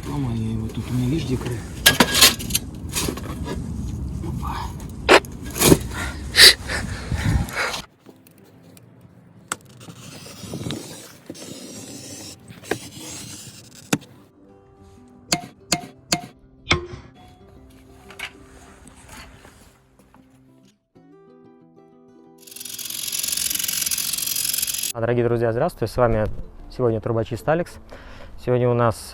Мама, я его тут, у меня, видишь, дикры. Дорогие друзья, здравствуйте! С вами сегодня трубочист Алекс. Сегодня у нас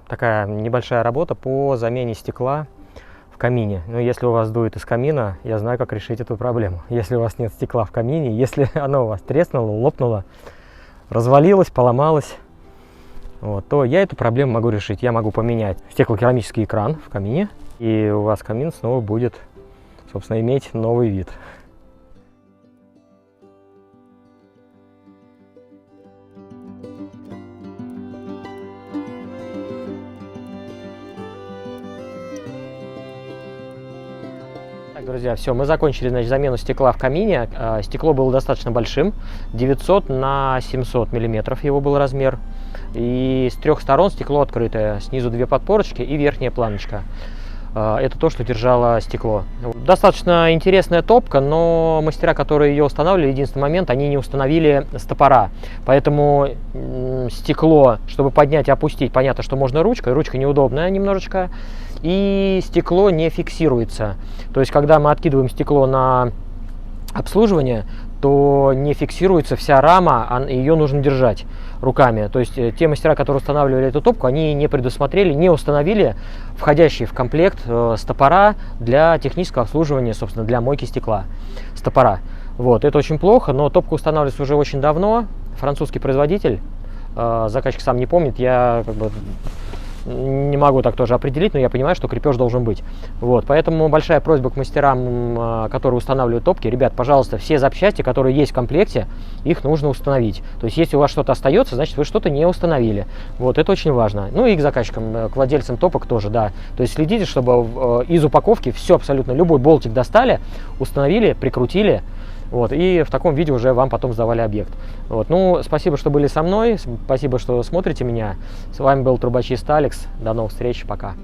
такая небольшая работа по замене стекла в камине. Но если у вас дует из камина, я знаю, как решить эту проблему. Если у вас нет стекла в камине, если оно у вас треснуло, лопнуло, развалилось, поломалось, вот, то я эту проблему могу решить. Я могу поменять стеклокерамический экран в камине, и у вас камин снова будет, собственно, иметь новый вид. Так, друзья, все, мы закончили, значит, замену стекла в камине. Стекло было достаточно большим, 900 на 700 миллиметров его был размер. И с трех сторон стекло открытое, снизу две подпорочки и верхняя планочка. Это то, что держало стекло. Достаточно интересная топка, но мастера, которые ее устанавливали, единственный момент, они не установили с топора. Поэтому стекло, чтобы поднять и опустить, понятно, что можно ручкой. Ручка неудобная немножечко. И стекло не фиксируется. То есть, когда мы откидываем стекло на обслуживание, то не фиксируется вся рама, ее нужно держать руками. То есть те мастера, которые устанавливали эту топку, они не предусмотрели, не установили входящий в комплект с топора для технического обслуживания, собственно, для мойки стекла с топора. Вот, это очень плохо, но топка устанавливается уже очень давно. Французский производитель, заказчик сам не помнит, я как бы не могу так тоже определить, но я понимаю, что крепеж должен быть. Вот, поэтому большая просьба к мастерам, которые устанавливают топки: ребят, пожалуйста, все запчасти, которые есть в комплекте, их нужно установить. То есть, если у вас что-то остается, значит, вы что-то не установили. Вот, это очень важно. Ну и к заказчикам, к владельцам топок тоже, да. То есть, следите, чтобы из упаковки все абсолютно, любой болтик достали, установили, прикрутили. Вот, и в таком виде уже вам потом сдавали объект. Вот, ну, спасибо, что были со мной, спасибо, что смотрите меня. С вами был трубочист Алекс. До новых встреч, пока.